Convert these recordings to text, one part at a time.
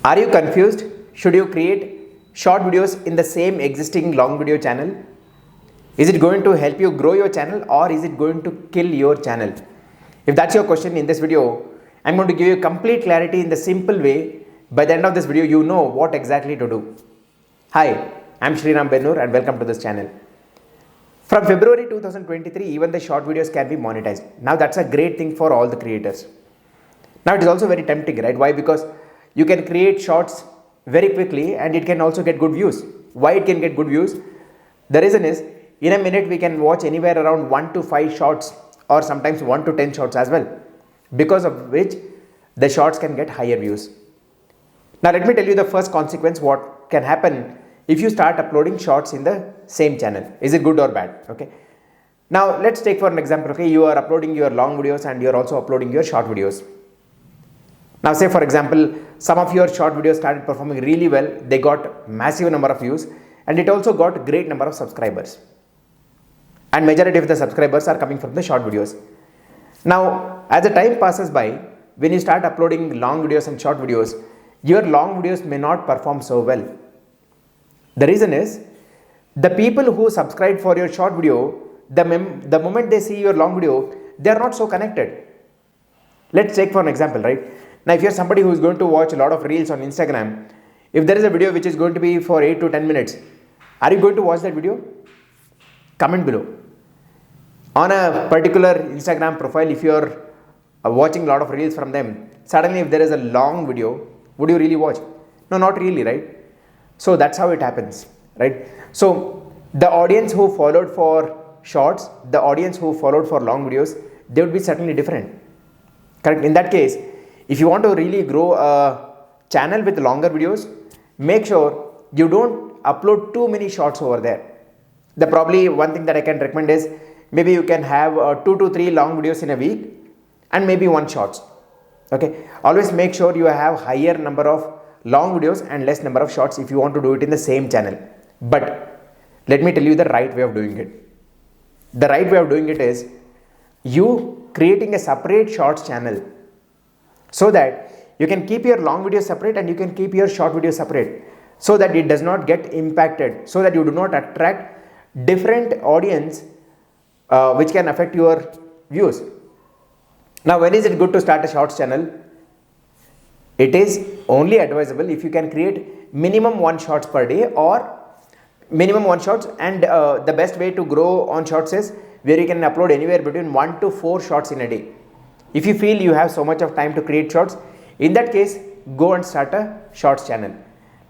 Are you confused? Should you create short videos in the same existing long video channel? Is it going to help you grow your channel or is it going to kill your channel? If that's your question, in this video, I'm going to give you complete clarity in the simple way. By the end of this video, you know what exactly to do. Hi, I'm Sriram Benur and welcome to this channel. From February 2023, even the short videos can be monetized. Now that's a great thing for all the creators. Now it is also very tempting, right? Why? Because you can create shorts very quickly and it can also get good views. Why it can get good views? The reason is, in a minute we can watch anywhere around 1 to 5 shots or sometimes 1 to 10 shots as well, because of which the shots can get higher views. Now let me tell you the first consequence what can happen if you start uploading shorts in the same channel. Is it good or bad? Okay. Now let's take for an example, okay, you are uploading your long videos and you are also uploading your short videos. Now say for example, some of your short videos started performing really well, they got massive number of views and it also got great number of subscribers. And majority of the subscribers are coming from the short videos. Now as the time passes by, when you start uploading long videos and short videos, your long videos may not perform so well. The reason is, the people who subscribe for your short video, the moment they see your long video, they are not so connected. Let's take for an example, right? Now if you are somebody who is going to watch a lot of reels on Instagram, if there is a video which is going to be for 8 to 10 minutes, are you going to watch that video? Comment below. On a particular Instagram profile, if you are watching a lot of reels from them, suddenly if there is a long video, would you really watch? No, not really, right? So that's how it happens, right? So the audience who followed for shorts, the audience who followed for long videos, they would be certainly different. Correct? In that case, if you want to really grow a channel with longer videos, make sure you don't upload too many shorts over there. The probably one thing that I can recommend is, maybe you can have 2 to 3 long videos in a week and maybe 1 shorts. Okay. Always make sure you have higher number of long videos and less number of shorts if you want to do it in the same channel. But let me tell you the right way of doing it. The right way of doing it is you creating a separate shorts channel, so that you can keep your long videos separate and you can keep your short videos separate, so that it does not get impacted, so that you do not attract different audience which can affect your views. Now when is it good to start a shorts channel? It is only advisable if you can create minimum 1 shorts per day or minimum 1 shorts, and the best way to grow on shorts is where you can upload anywhere between 1 to 4 shorts in a day. If you feel you have so much of time to create shorts, in that case go and start a shorts channel.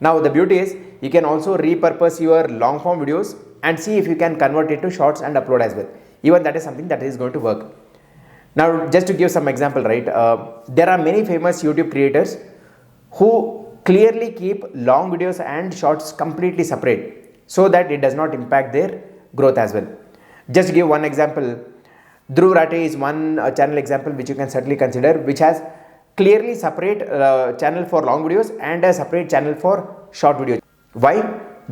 Now the beauty is, you can also repurpose your long form videos and see if you can convert it to shorts and upload as well. Even that is something that is going to work. Now just to give some example, right, there are many famous YouTube creators who clearly keep long videos and shorts completely separate, so that it does not impact their growth as well. Just to give one example, Dhruv Rathi is one channel example which you can certainly consider, which has clearly separate channel for long videos and a separate channel for short videos. Why?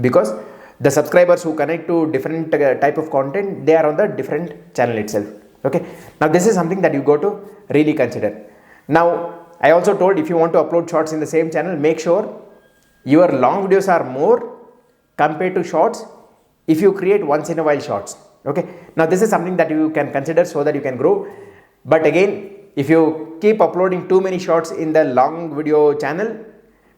Because the subscribers who connect to different type of content, they are on the different channel itself. Okay. Now this is something that you got to really consider. Now I also told, if you want to upload shorts in the same channel, make sure your long videos are more compared to shorts if you create once in a while shorts. Okay. Now this is something that you can consider so that you can grow. But again, if you keep uploading too many shorts in the long video channel,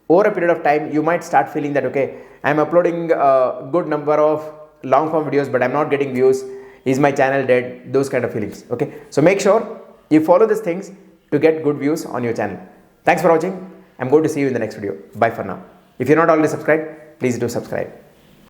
over a period of time, you might start feeling that, okay, I am uploading a good number of long form videos, but I am not getting views. Is my channel dead? Those kind of feelings. Okay. So make sure you follow these things to get good views on your channel. Thanks for watching. I'm going to see you in the next video. Bye for now. If you're not already subscribed, please do subscribe.